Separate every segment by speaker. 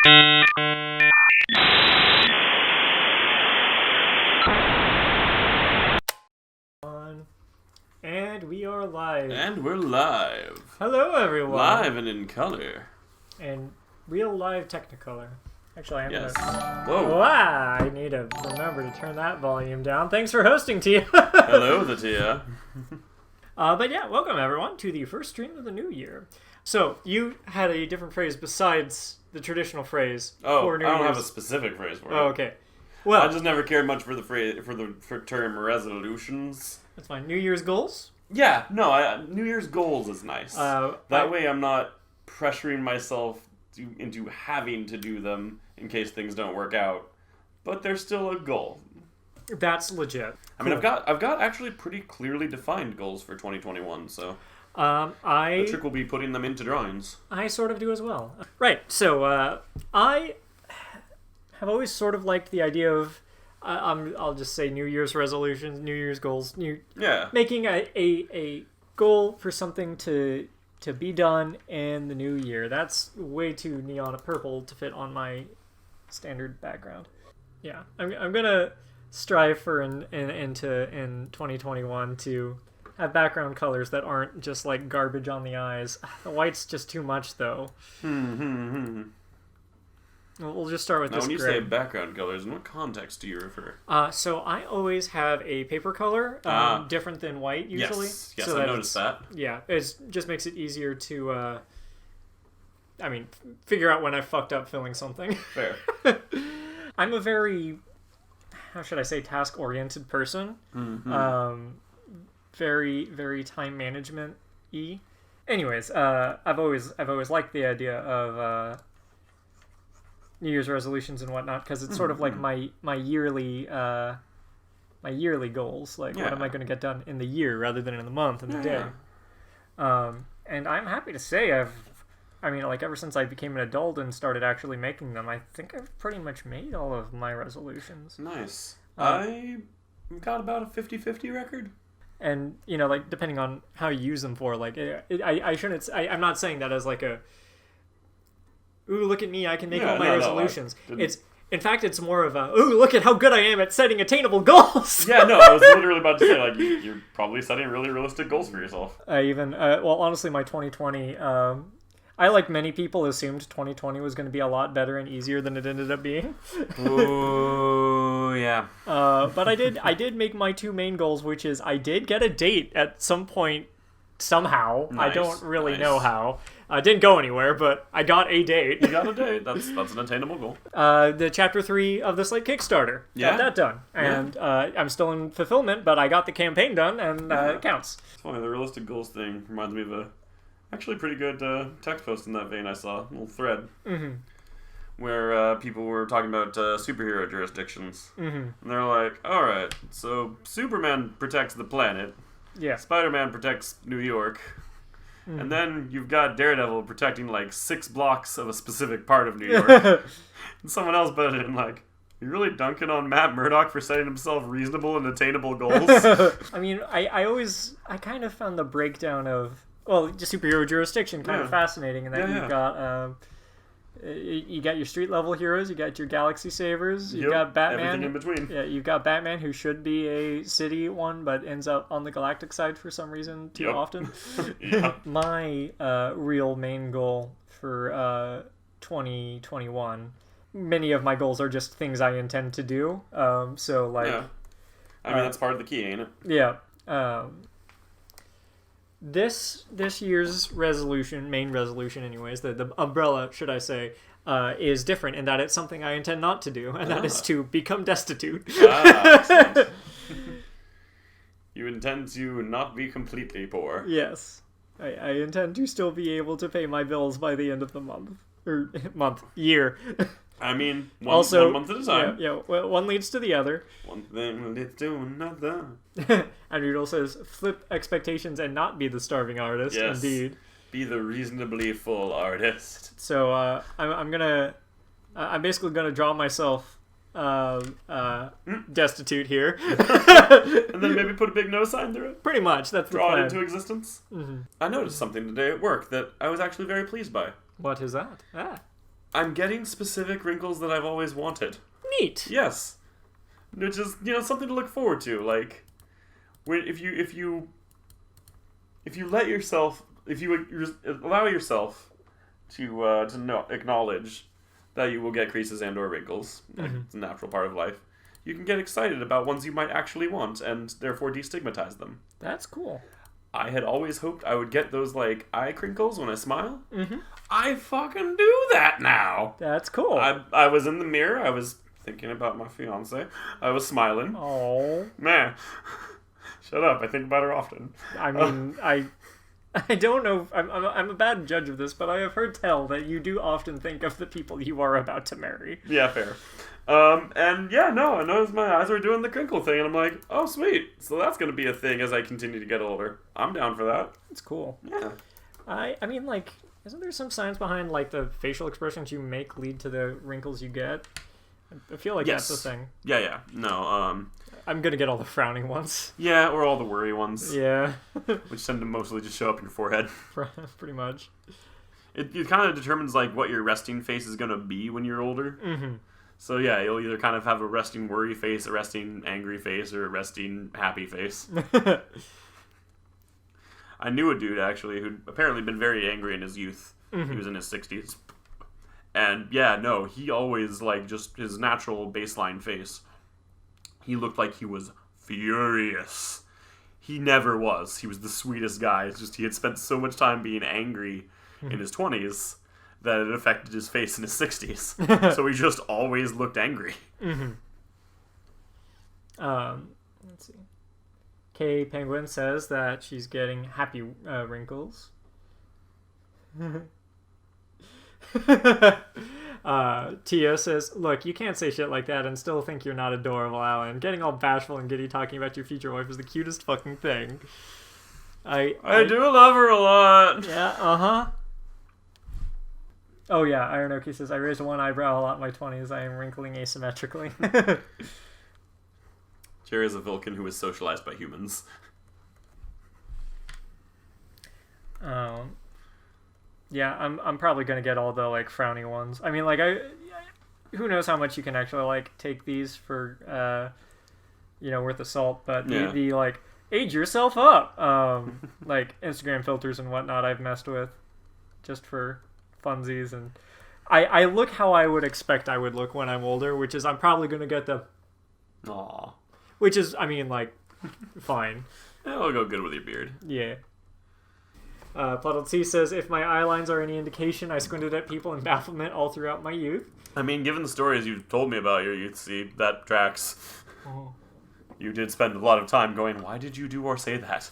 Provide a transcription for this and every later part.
Speaker 1: And we are live.
Speaker 2: And we're live.
Speaker 1: Hello, everyone.
Speaker 2: Live and in color.
Speaker 1: And real live Technicolor. Actually, I'm
Speaker 2: Yes.
Speaker 1: gonna...
Speaker 2: Whoa.
Speaker 1: Wow, I need to remember to turn that volume down. Thanks for hosting, Tia.
Speaker 2: Hello, the Tia.
Speaker 1: But yeah, welcome everyone to the first stream of the new year. So, you had a different phrase besides the traditional phrase for New
Speaker 2: I don't
Speaker 1: Year's.
Speaker 2: have a specific phrase for it.
Speaker 1: Oh, okay. Well,
Speaker 2: I just never cared much for the phrase for term resolutions.
Speaker 1: that's fine. New Year's goals?
Speaker 2: Yeah, no, New Year's goals is nice. That way I'm not pressuring myself into having to do them in case things don't work out. But they're still a goal.
Speaker 1: That's legit.
Speaker 2: I mean, I've got actually pretty clearly defined goals for 2021, so the trick will be putting them into drawings.
Speaker 1: I sort of do as well. Right, so I have always sort of liked the idea of, I'll just say New Year's resolutions, New Year's goals, making a goal for something to be done in the new year. That's way too neon purple to fit on my standard background. Yeah, I'm gonna strive for in 2021 to have background colors that aren't just like garbage on the eyes. The white's just too much, though. We'll just start with
Speaker 2: now,
Speaker 1: this.
Speaker 2: when you
Speaker 1: gray.
Speaker 2: say background colors, in what context do you refer?
Speaker 1: So I always have a paper color, different than white usually.
Speaker 2: Yes,
Speaker 1: so
Speaker 2: I noticed that.
Speaker 1: Yeah, it just makes it easier to, figure out when I fucked up filling something.
Speaker 2: Fair.
Speaker 1: I'm a very, how should I say, task-oriented person. Very, very time management-y. Anyways, I've always liked the idea of New Year's resolutions and whatnot, because it's sort of like my yearly goals. Like, what am I going to get done in the year rather than in the month and the day? And I'm happy to say ever since I became an adult and started actually making them, I think I've pretty much made all of my resolutions.
Speaker 2: Nice. I got about a 50-50 record.
Speaker 1: And, depending on how you use them for, I'm not saying that as like a, ooh, look at me, I can make all my resolutions. In fact, it's more of a, ooh, look at how good I am at setting attainable goals.
Speaker 2: Yeah, no, I was literally about to say, you're probably setting really realistic goals for yourself.
Speaker 1: Honestly, my 2020, I, like many people, assumed 2020 was going to be a lot better and easier than it ended up being.
Speaker 2: Ooh, yeah.
Speaker 1: But I did make my two main goals, which is I did get a date at some point somehow.
Speaker 2: Nice,
Speaker 1: I don't really know how. I didn't go anywhere, but I got a date.
Speaker 2: You got a date. That's an attainable goal.
Speaker 1: The chapter 3 of the Slate Kickstarter.
Speaker 2: Yeah.
Speaker 1: Got that done. And I'm still in fulfillment, but I got the campaign done, and it counts.
Speaker 2: It's funny, the realistic goals thing reminds me of a actually pretty good text post in that vein I saw, a little thread, where people were talking about superhero jurisdictions. And they're like, alright, so Superman protects the planet.
Speaker 1: Yeah.
Speaker 2: Spider-Man protects New York. And then you've got Daredevil protecting 6 blocks of a specific part of New York. And someone else put it in you're really dunking on Matt Murdock for setting himself reasonable and attainable goals?
Speaker 1: I kind of found the breakdown of, just superhero jurisdiction kind of fascinating, and then you got your street level heroes, you got your galaxy savers, you got Batman.
Speaker 2: Everything in between.
Speaker 1: Yeah, you've got Batman, who should be a city one, but ends up on the galactic side for some reason too often. My real main goal for 2021, many of my goals are just things I intend to do. I mean,
Speaker 2: that's part of the key, ain't it?
Speaker 1: Yeah. This year's main resolution anyways, the umbrella, should I say, is different in that it's something I intend not to do, and that is to become destitute.
Speaker 2: Excellent. You intend to not be completely poor.
Speaker 1: Yes. I intend to still be able to pay my bills by the end of the month. Or year.
Speaker 2: I mean, one month at a time.
Speaker 1: Yeah, one leads to the other.
Speaker 2: One thing leads to another.
Speaker 1: And Rudolph says, flip expectations and not be the starving artist.
Speaker 2: Yes.
Speaker 1: Indeed.
Speaker 2: Be the reasonably full artist.
Speaker 1: So, I'm basically gonna draw myself destitute here.
Speaker 2: And then maybe put a big no sign through it?
Speaker 1: Pretty much, that's the
Speaker 2: plan. Draw
Speaker 1: plan.
Speaker 2: it into existence? I noticed something today at work that I was actually very pleased by.
Speaker 1: What is that?
Speaker 2: I'm getting specific wrinkles that I've always wanted.
Speaker 1: Neat.
Speaker 2: Yes. Which is, something to look forward to. Like, if you allow yourself to acknowledge that you will get creases and or wrinkles, it's a natural part of life, you can get excited about ones you might actually want and therefore destigmatize them.
Speaker 1: That's cool.
Speaker 2: I had always hoped I would get those, like, eye crinkles when I smile. Mm-hmm. I fucking do that now.
Speaker 1: That's cool.
Speaker 2: I was in the mirror. I was thinking about my fiance. I was smiling.
Speaker 1: Oh.
Speaker 2: Man. Shut up. I think about her often.
Speaker 1: I mean, I don't know. I'm a bad judge of this, but I have heard tell that you do often think of the people you are about to marry.
Speaker 2: Yeah, fair. I noticed my eyes were doing the crinkle thing, and I'm like, oh, sweet. So that's going to be a thing as I continue to get older. I'm down for that.
Speaker 1: It's cool.
Speaker 2: Yeah.
Speaker 1: I mean, like, isn't there some science behind, like, the facial expressions you make lead to the wrinkles you get? I feel like that's the thing.
Speaker 2: Yeah. No,
Speaker 1: I'm going to get all the frowning ones.
Speaker 2: Yeah, or all the worry ones.
Speaker 1: Yeah.
Speaker 2: Which tend to mostly just show up in your forehead.
Speaker 1: Pretty much.
Speaker 2: It kind of determines, like, what your resting face is going to be when you're older.
Speaker 1: Mm-hmm.
Speaker 2: So, yeah, you'll either kind of have a resting worry face, a resting angry face, or a resting happy face. I knew a dude, actually, who'd apparently been very angry in his youth. Mm-hmm. He was in his 60s. And, yeah, no, he always, like, just his natural baseline face, he looked like he was furious. He never was. He was the sweetest guy. It's just he had spent so much time being angry in his 20s that it affected his face in his 60s. So he just always looked angry.
Speaker 1: Mm-hmm. Let's see. Kay Penguin says that she's getting happy wrinkles. Tia says, look, you can't say shit like that and still think you're not adorable, Alan. Getting all bashful and giddy talking about your future wife is the cutest fucking thing. I
Speaker 2: do love her a lot.
Speaker 1: Yeah, uh-huh. Oh yeah, Ironoki says, I raised one eyebrow a lot in my 20s. I am wrinkling asymmetrically.
Speaker 2: Jerry is a Vulcan who is socialized by humans.
Speaker 1: Yeah, I'm probably gonna get all the, like, frowny ones. I mean, like, who knows how much you can actually, like, take these for, worth of salt, but the like, age yourself up, like, Instagram filters and whatnot I've messed with just for funsies, and I look how I would expect I would look when I'm older, which is I'm probably gonna get the
Speaker 2: aww,
Speaker 1: which is, I mean, like, fine.
Speaker 2: It'll go good with your beard.
Speaker 1: Yeah. Puddled C says, if my eye lines are any indication, I squinted at people in bafflement all throughout my youth.
Speaker 2: I mean, given the stories you've told me about your youth, see, that tracks.
Speaker 1: Oh.
Speaker 2: You did spend a lot of time going, why did you do or say that?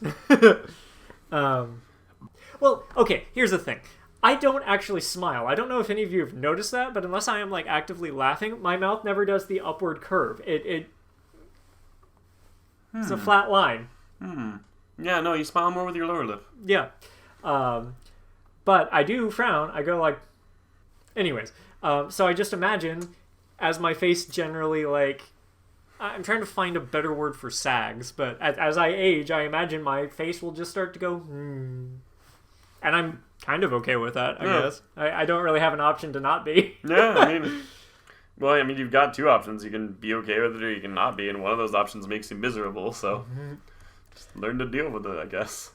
Speaker 1: Well, okay, here's the thing. I don't actually smile. I don't know if any of you have noticed that, but unless I am, like, actively laughing, my mouth never does the upward curve. It's a flat line.
Speaker 2: Yeah, no, you smile more with your lower lip.
Speaker 1: Yeah. But I do frown. I go like... Anyways. So I just imagine, as my face generally, like... I'm trying to find a better word for sags, but as I age, I imagine my face will just start to go... And I'm kind of okay with that, I guess. I don't really have an option to not be.
Speaker 2: Yeah, I mean, you've got two options. You can be okay with it or you can not be, and one of those options makes you miserable, so just learn to deal with it, I guess.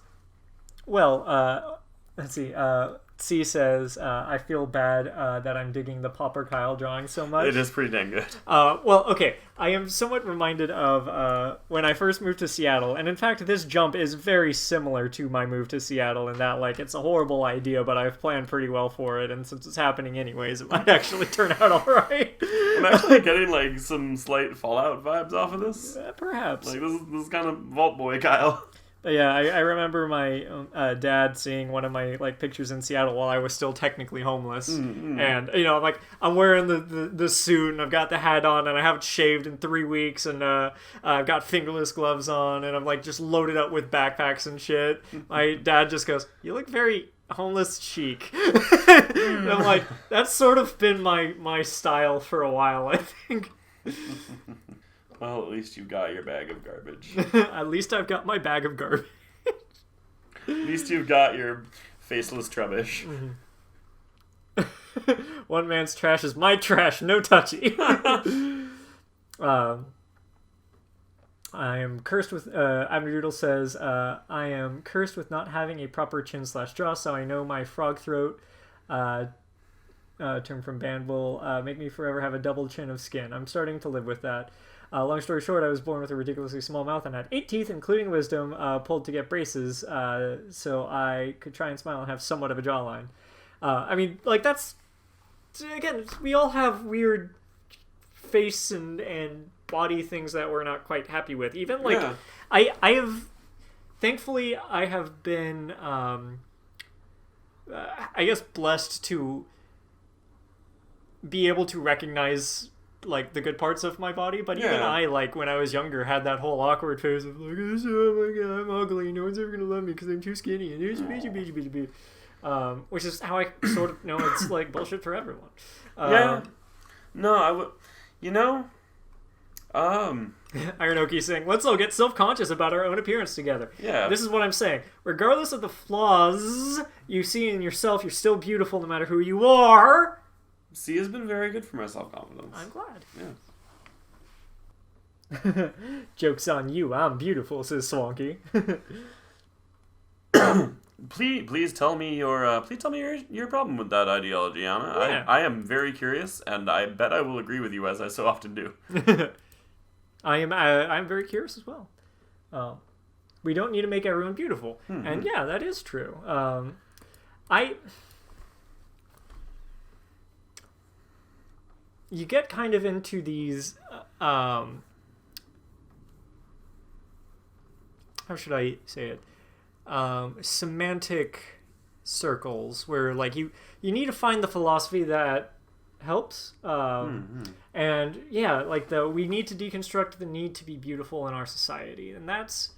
Speaker 1: Well, let's see. C says, I feel bad that I'm digging the Popper Kyle drawing so much.
Speaker 2: It is pretty dang good.
Speaker 1: Well, okay. I am somewhat reminded of when I first moved to Seattle. And in fact, this jump is very similar to my move to Seattle in that, like, it's a horrible idea, but I've planned pretty well for it. And since it's happening anyways, it might actually turn out all right.
Speaker 2: I'm actually getting, like, some slight Fallout vibes off of this.
Speaker 1: Perhaps.
Speaker 2: Like, this is kind of Vault Boy Kyle.
Speaker 1: Yeah, I remember my dad seeing one of my, like, pictures in Seattle while I was still technically homeless, and like I'm wearing the suit and I've got the hat on and I haven't shaved in 3 weeks and I've got fingerless gloves on and I'm like just loaded up with backpacks and shit. My dad just goes, "You look very homeless chic." And I'm like, that's sort of been my style for a while, I think.
Speaker 2: Well, at least you've got your bag of garbage.
Speaker 1: At least I've got my bag of garbage.
Speaker 2: At least you've got your faceless trubbish.
Speaker 1: One man's trash is my trash, no touchy. I am cursed with, Abnerdoodle says, I am cursed with not having a proper chin/jaw, so I know my frog throat, term from Banville, make me forever have a double chin of skin. I'm starting to live with that. Long story short, I was born with a ridiculously small mouth and had 8 teeth, including wisdom, pulled to get braces, so I could try and smile and have somewhat of a jawline. I mean, like, that's, again, we all have weird face and body things that we're not quite happy with. Even, like, yeah. I have, thankfully, I have been, I guess, blessed to be able to recognize, like, the good parts of my body, but even I, like, when I was younger, had that whole awkward phase of, like, oh my god, I'm ugly, no one's ever gonna love me because I'm too skinny, and there's which is how I sort of know it's, like, bullshit for everyone.
Speaker 2: No, I would,
Speaker 1: Ironoki saying, let's all get self-conscious about our own appearance together.
Speaker 2: Yeah.
Speaker 1: This is what I'm saying. Regardless of the flaws you see in yourself, you're still beautiful no matter who you are.
Speaker 2: C has been very good for my self-confidence.
Speaker 1: I'm glad.
Speaker 2: Yeah.
Speaker 1: Joke's on you. I'm beautiful, says Swanky.
Speaker 2: Please tell me your problem with that ideology, Anna.
Speaker 1: Yeah.
Speaker 2: I am very curious, and I bet I will agree with you, as I so often do.
Speaker 1: I'm very curious as well. We don't need to make everyone beautiful, and yeah, that is true. You get kind of into these, how should I say it? Semantic circles where, like, you need to find the philosophy that helps. And yeah, like, we need to deconstruct the need to be beautiful in our society, and that's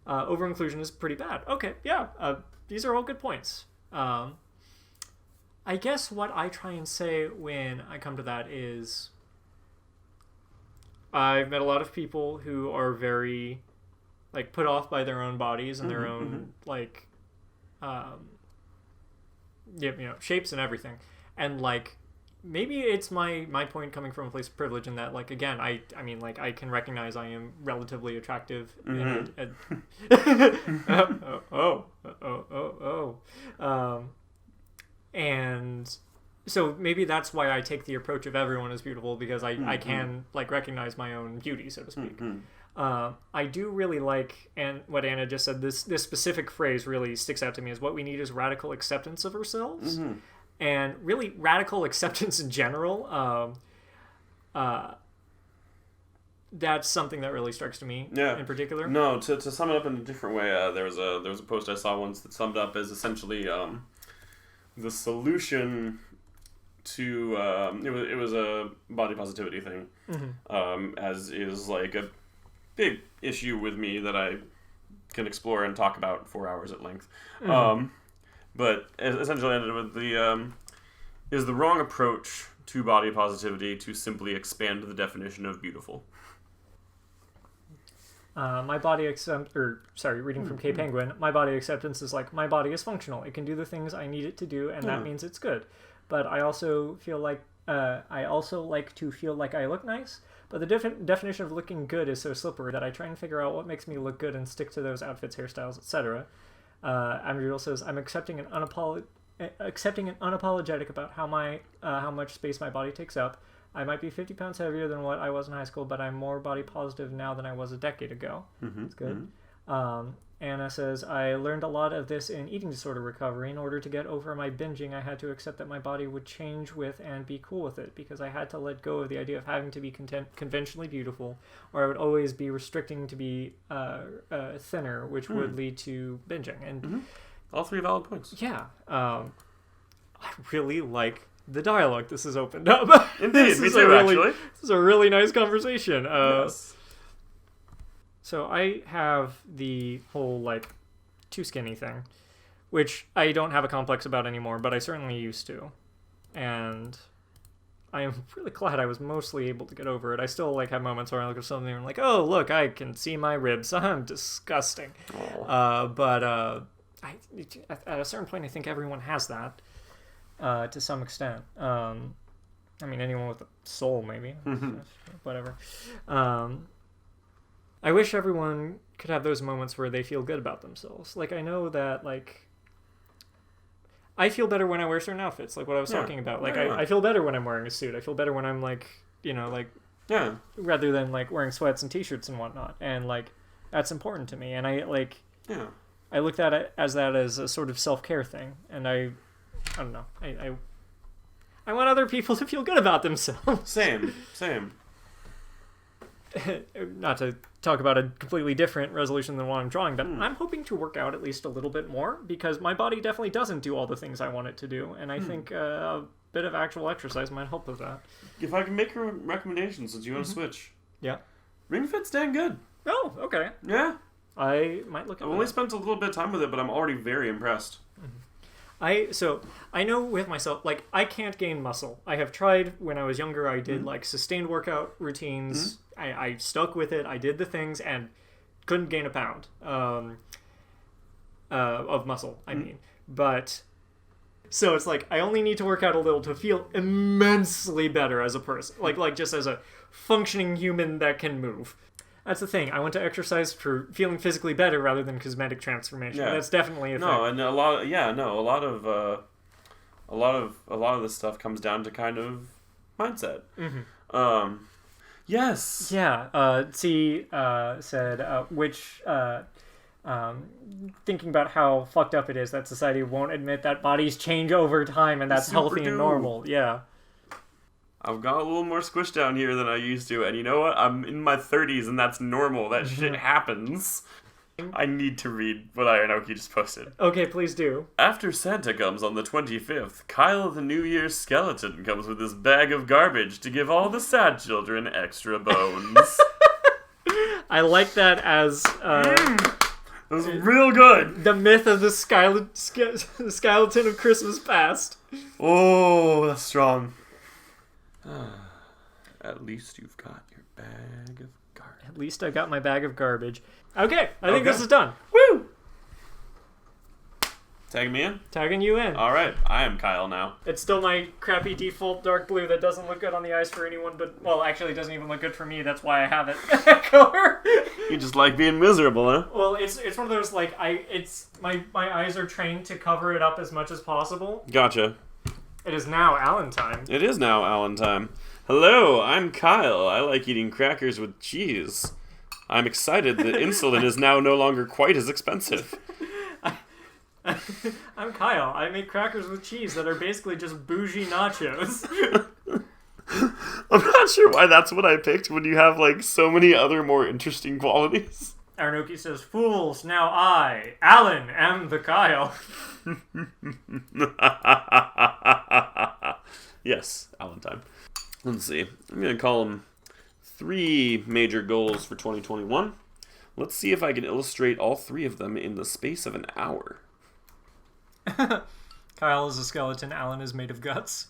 Speaker 1: over inclusion is pretty bad. Okay, yeah, these are all good points. I guess what I try and say when I come to that is I've met a lot of people who are very, like, put off by their own bodies and their own, like, shapes and everything. And, like, maybe it's my point coming from a place of privilege in that, like, again, I mean, like, I can recognize I am relatively attractive. And so maybe that's why I take the approach of everyone is beautiful, because I can, like, recognize my own beauty, so to speak. I do really like, and what Anna just said, this specific phrase really sticks out to me, is what we need is radical acceptance of ourselves. And really radical acceptance in general. That's something that really strikes to me in particular.
Speaker 2: No, to sum it up in a different way, there was a post I saw once that summed up as essentially the solution to it was a body positivity thing, as is, like, a big issue with me that I can explore and talk about 4 hours at length. But essentially ended with the is the wrong approach to body positivity to simply expand the definition of beautiful.
Speaker 1: My body reading from K Penguin, my body acceptance is like, my body is functional. It can do the things I need it to do, and that means it's good. But I also feel like, like to feel like I look nice. But the definition of looking good is so slippery that I try and figure out what makes me look good and stick to those outfits, hairstyles, etc. Amriel says, I'm accepting and unapologetic about how much space my body takes up. I might be 50 pounds heavier than what I was in high school, but I'm more body positive now than I was a decade ago. That's good. Anna says, I learned a lot of this in eating disorder recovery. In order to get over my binging, I had to accept that my body would change with and be cool with it, because I had to let go of the idea of having to be conventionally beautiful, or I would always be restricting to be thinner, which would lead to binging. And
Speaker 2: all three valid points.
Speaker 1: Yeah. I really like the dialogue this has opened up.
Speaker 2: Indeed, me too, actually.
Speaker 1: This is a really nice conversation.
Speaker 2: Yes.
Speaker 1: So I have the whole, like, too skinny thing, which I don't have a complex about anymore, but I certainly used to. And I am really glad I was mostly able to get over it. I still, like, have moments where I look at something and I'm like, oh, look, I can see my ribs. I'm disgusting. But at a certain point, I think everyone has that. to some extent. I mean, anyone with a soul, maybe. Whatever. I wish everyone could have those moments where they feel good about themselves. Like, I know that, like, I feel better when I wear certain outfits, like what I was talking about. Like, I feel better when I'm wearing a suit. I feel better when I'm, like, you know, like, rather than, like, wearing sweats and t-shirts and whatnot. And, like, that's important to me. And I, like, I looked at it as a sort of self-care thing. And I don't know. I want other people to feel good about themselves.
Speaker 2: Same.
Speaker 1: Not to talk about a completely different resolution than what I'm drawing, but I'm hoping to work out at least a little bit more, because my body definitely doesn't do all the things I want it to do, and I think a bit of actual exercise might help with that.
Speaker 2: If I can make a recommendation, since you want to switch.
Speaker 1: Yeah.
Speaker 2: Ring Fit's dang good.
Speaker 1: Oh, okay.
Speaker 2: Yeah.
Speaker 1: I might look at
Speaker 2: I've only spent a little bit of time with it, but I'm already very impressed.
Speaker 1: So I know with myself, like, I can't gain muscle. I have tried when I was younger. I did like sustained workout routines. I stuck with it. I did the things and couldn't gain a pound of muscle. I mean, but so it's like I only need to work out a little to feel immensely better as a person, like just as a functioning human that can move. That's the thing. I want to exercise for feeling physically better rather than cosmetic transformation. Yeah. That's definitely a thing.
Speaker 2: No, and a lot of this stuff comes down to kind of mindset. Yes.
Speaker 1: Yeah. T said, thinking about how fucked up it is that society won't admit that bodies change over time and that's healthy and normal. Yeah.
Speaker 2: I've got a little more squish down here than I used to, and you know what? I'm in my 30s, and that's normal. That shit happens. I need to read what Inoki just posted.
Speaker 1: Okay, please do.
Speaker 2: After Santa comes on the 25th, Kyle the New Year's skeleton comes with his bag of garbage to give all the sad children extra bones.
Speaker 1: I like that as...
Speaker 2: that was real good.
Speaker 1: The myth of the skeleton of Christmas past.
Speaker 2: Oh, that's strong. At least you've got your bag of garbage.
Speaker 1: At least I got my bag of garbage. Okay, I think this is done.
Speaker 2: Woo! Tagging me in?
Speaker 1: Tagging you in.
Speaker 2: Alright, I am Kyle now.
Speaker 1: It's still my crappy default dark blue that doesn't look good on the eyes for anyone, but, well, actually it doesn't even look good for me, that's why I have it. Color.
Speaker 2: You just like being miserable, huh?
Speaker 1: Well, it's one of those, like, my eyes are trained to cover it up as much as possible.
Speaker 2: Gotcha.
Speaker 1: It is now Allen time.
Speaker 2: It is now Allen time. Hello, I'm Kyle. I like eating crackers with cheese. I'm excited that insulin is now no longer quite as expensive.
Speaker 1: I'm Kyle. I make crackers with cheese that are basically just bougie nachos.
Speaker 2: I'm not sure why that's what I picked when you have, like, so many other more interesting qualities.
Speaker 1: Arnoki says, "Fools, now I, Allen, am the Kyle."
Speaker 2: Yes, Allen time. Let's see. I'm going to call them 3 major goals for 2021. Let's see if I can illustrate all 3 of them in the space of an hour.
Speaker 1: Kyle is a skeleton. Allen is made of guts.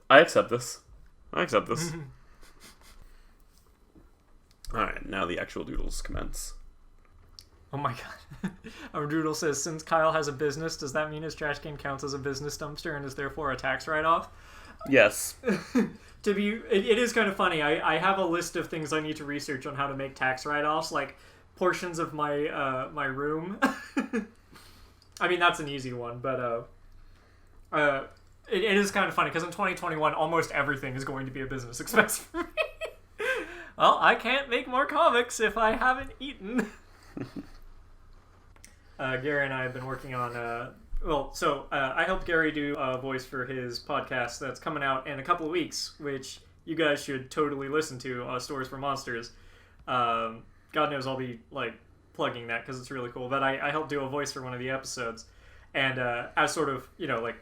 Speaker 2: I accept this. Alright, now the actual doodles commence.
Speaker 1: Oh my god. Our doodle says, since Kyle has a business, does that mean his trash can counts as a business dumpster and is therefore a tax write-off?
Speaker 2: Yes.
Speaker 1: It is kind of funny. I have a list of things I need to research on how to make tax write-offs, like portions of my my room. I mean, that's an easy one, but it is kind of funny because in 2021, almost everything is going to be a business expense for me. Well, I can't make more comics if I haven't eaten. Gary and I have been working on I helped Gary do a voice for his podcast that's coming out in a couple of weeks, which you guys should totally listen to, Stories for Monsters. God knows I'll be, like, plugging that because it's really cool. But I helped do a voice for one of the episodes. And as sort of, you know, like,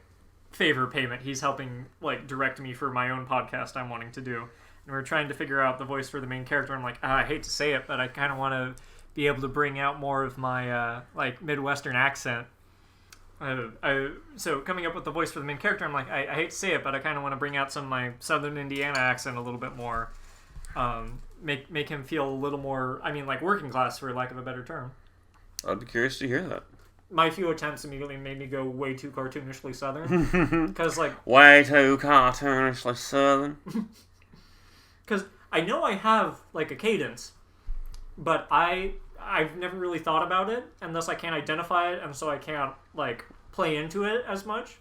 Speaker 1: favor payment, he's helping, like, direct me for my own podcast I'm wanting to do. And we're trying to figure out the voice for the main character. I'm like, I hate to say it, but I kind of want to be able to bring out more of my, like, Midwestern accent. So coming up with the voice for the main character, I'm like, I hate to say it, but I kind of want to bring out some of my Southern Indiana accent a little bit more. Make him feel a little more, I mean, like working class, for lack of a better term.
Speaker 2: I'd be curious to hear that.
Speaker 1: my few attempts immediately made me go way too cartoonishly Southern. Because, like...
Speaker 2: Way too cartoonishly Southern.
Speaker 1: Because I know I have, like, a cadence, but I've never really thought about it, and thus I can't identify it, and so I can't, like, play into it as much.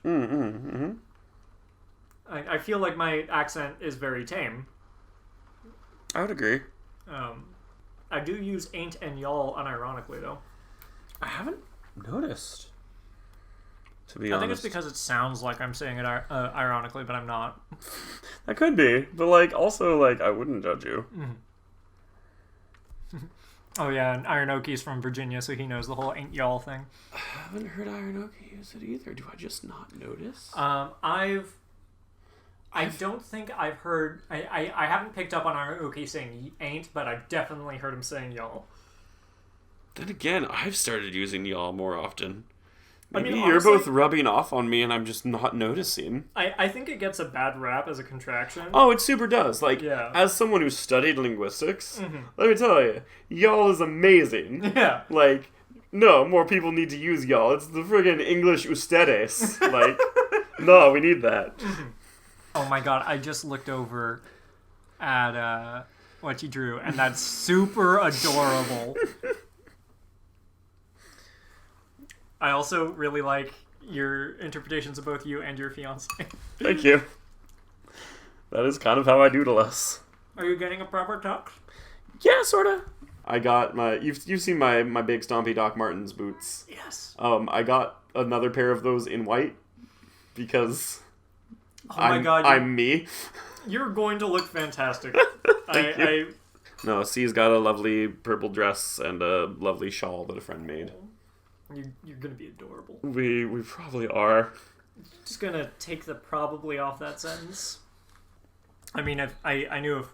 Speaker 1: I feel like my accent is very tame.
Speaker 2: I would agree.
Speaker 1: I do use ain't and y'all unironically, though.
Speaker 2: I haven't noticed, to be honest.
Speaker 1: I think it's because it sounds like I'm saying it ironically, but I'm not.
Speaker 2: That could be, but, like, also, like, I wouldn't judge you.
Speaker 1: Oh, yeah, and Ironoki's from Virginia, so he knows the whole ain't y'all thing.
Speaker 2: I haven't heard Ironoki use it either. Do I just not notice?
Speaker 1: I don't think I've heard... I haven't picked up on Ironoki saying ain't, but I've definitely heard him saying y'all.
Speaker 2: Then again, I've started using y'all more often. Maybe
Speaker 1: I mean,
Speaker 2: you're
Speaker 1: honestly,
Speaker 2: both rubbing off on me and I'm just not noticing.
Speaker 1: I think it gets a bad rap as a contraction.
Speaker 2: Oh, it super does. Like, as someone who studied linguistics, let me tell you, y'all is amazing.
Speaker 1: Yeah.
Speaker 2: Like, no, more people need to use y'all. It's the friggin' English ustedes. Like, no, we need that.
Speaker 1: Oh my god, I just looked over at what you drew, and that's super adorable. I also really like your interpretations of both you and your fiancé.
Speaker 2: Thank you. That is kind of how I doodle us.
Speaker 1: Are you getting a proper tux?
Speaker 2: Yeah, sorta. I got my... You've seen my big stompy Doc Martens boots.
Speaker 1: Yes.
Speaker 2: I got another pair of those in white because...
Speaker 1: Oh my god.
Speaker 2: I'm me.
Speaker 1: You're going to look fantastic.
Speaker 2: Thank you. No, C's got a lovely purple dress and a lovely shawl that a friend made.
Speaker 1: You're going to be adorable.
Speaker 2: We probably are.
Speaker 1: Just going to take the probably off that sentence. I mean, if I knew if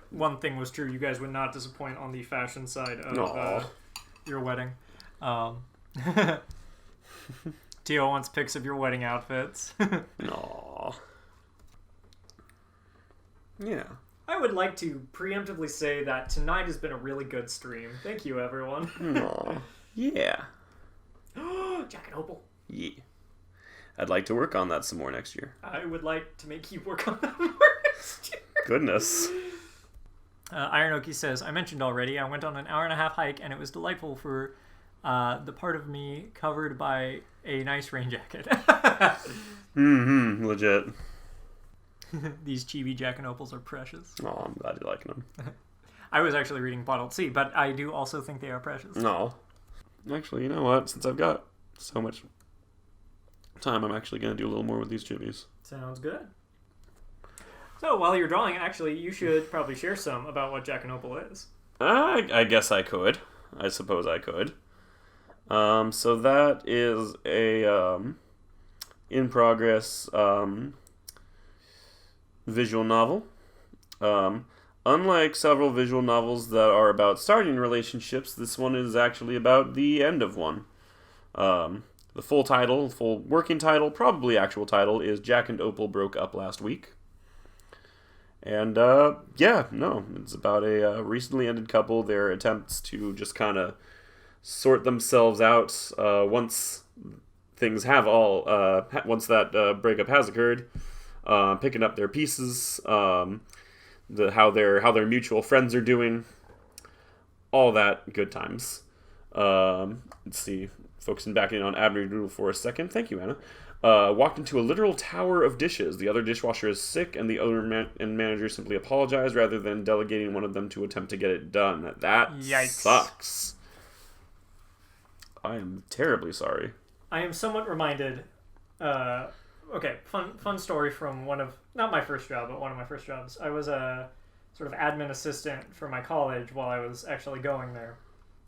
Speaker 1: one thing was true, you guys would not disappoint on the fashion side of your wedding. Tio wants pics of your wedding outfits.
Speaker 2: Aww. Yeah.
Speaker 1: I would like to preemptively say that tonight has been a really good stream. Thank you, everyone.
Speaker 2: Aww. Yeah.
Speaker 1: Jack and Opal.
Speaker 2: Yeah. I'd like to work on that some more next year.
Speaker 1: I would like to make you work on that more next year.
Speaker 2: Goodness.
Speaker 1: Ironoki says, I mentioned already, I went on an 1.5-hour hike, and it was delightful for the part of me covered by a nice rain jacket.
Speaker 2: Legit.
Speaker 1: These chibi Jack and Opals are precious.
Speaker 2: Oh, I'm glad you're liking them.
Speaker 1: I was actually reading Bottled Sea, but I do also think they are precious.
Speaker 2: No. Actually, you know what? Since I've got so much time, I'm actually going to do a little more with these chibis.
Speaker 1: Sounds good. So, while you're drawing, actually, you should probably share some about what Jack and Opal is.
Speaker 2: I guess I could. I suppose I could. So that is a in-progress visual novel. Unlike several visual novels that are about starting relationships, this one is actually about the end of one. The full working title, probably actual title, is Jack and Opal Broke Up Last Week. And, it's about a recently ended couple, their attempts to just kind of sort themselves out once things have once that breakup has occurred, picking up their pieces, how their mutual friends are doing, all that good times. Let's see, focusing back in on Abner Doodle for a second. Thank you, Anna. Walked into a literal tower of dishes. The other dishwasher is sick, and the owner and manager simply apologize rather than delegating one of them to attempt to get it done. That
Speaker 1: Yikes.
Speaker 2: Sucks. I am terribly sorry.
Speaker 1: I am somewhat reminded. Fun story from not my first job, but one of my first jobs. I was a sort of admin assistant for my college while I was actually going there,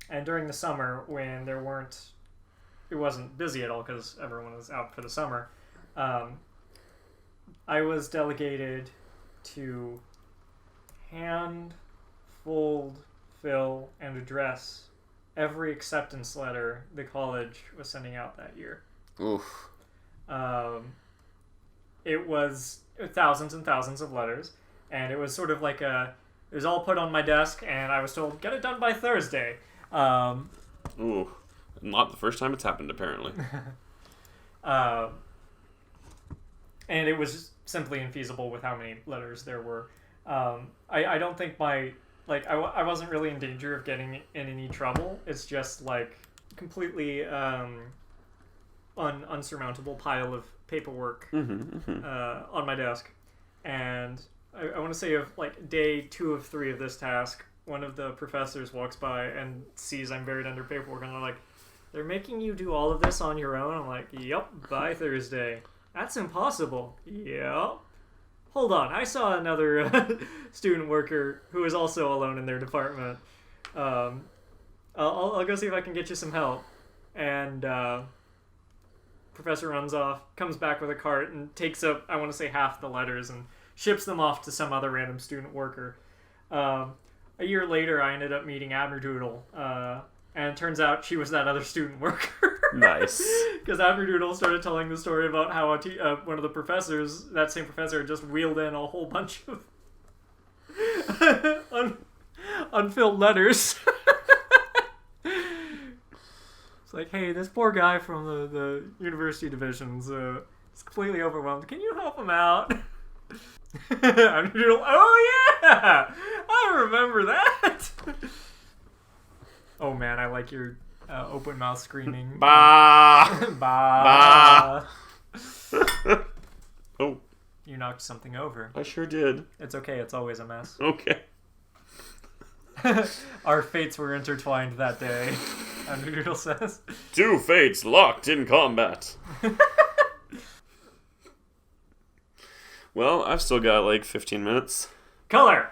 Speaker 1: and during the summer when it wasn't busy at all because everyone was out for the summer. I was delegated to hand, fold, fill, and address every acceptance letter the college was sending out that year.
Speaker 2: Oof.
Speaker 1: It was thousands and thousands of letters, and it was sort of like it was all put on my desk, and I was told, get it done by Thursday.
Speaker 2: Ooh. Not the first time it's happened, apparently.
Speaker 1: And it was simply infeasible with how many letters there were. I don't think I wasn't really in danger of getting in any trouble. It's just like completely unsurmountable pile of paperwork on my desk. And I want to say of like day 2 of 3 of this task, one of the professors walks by and sees I'm buried under paperwork, and they're like, "They're making you do all of this on your own?" I'm like, "Yep, by Thursday." "That's impossible." "Yep." "Hold on, I saw another student worker who is also alone in their department. I'll go see if I can get you some help." And professor runs off, comes back with a cart, and takes up, I want to say, half the letters and ships them off to some other random student worker. A year later, I ended up meeting Abnerdoodle, and it turns out she was that other student worker.
Speaker 2: Nice.
Speaker 1: Because Abnerdoodle started telling the story about how one of the professors, that same professor, had just wheeled in a whole bunch of unfilled letters. It's like, "Hey, this poor guy from the university divisions is completely overwhelmed. Can you help him out?" Abnerdoodle, "Oh yeah! I remember that!" Oh man, I like your open mouth screaming.
Speaker 2: Bah!
Speaker 1: Bah!
Speaker 2: Oh.
Speaker 1: You knocked something over.
Speaker 2: I sure did.
Speaker 1: It's okay, it's always a mess.
Speaker 2: Okay.
Speaker 1: Our fates were intertwined that day, Abnerdoodle says.
Speaker 2: 2 fates locked in combat. Well, I've still got like 15 minutes.
Speaker 1: Color!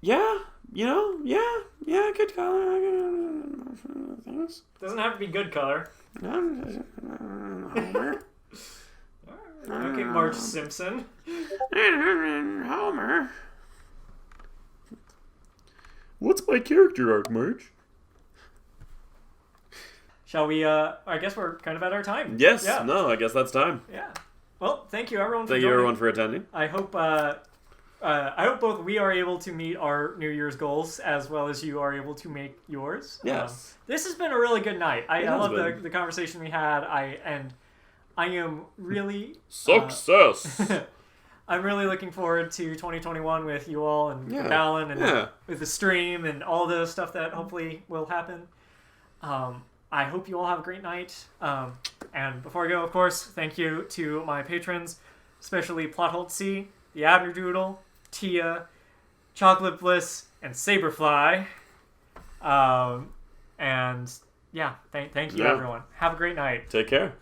Speaker 2: Yeah, yeah, good color. Things.
Speaker 1: Doesn't have to be good color.
Speaker 2: Homer.
Speaker 1: Okay, Marge Simpson.
Speaker 2: Homer. What's my character arc, Marge?
Speaker 1: Shall we, I guess we're kind of at our time.
Speaker 2: Yes, yeah. No, I guess that's time.
Speaker 1: Yeah. Well, thank you everyone for
Speaker 2: joining. Thank you everyone for attending.
Speaker 1: I hope both we are able to meet our New Year's goals as well as you are able to make yours.
Speaker 2: Yes.
Speaker 1: This has been a really good night. I love the conversation we had. I am really...
Speaker 2: Success!
Speaker 1: I'm really looking forward to 2021 with you all and with Alan and with the stream and all the stuff that hopefully will happen. I hope you all have a great night. And before I go, of course, thank you to my patrons, especially Plotholtz, the Abnerdoodle, Tia, Chocolate Bliss, and Saberfly. And yeah, thank you everyone. Have a great night.
Speaker 2: Take care.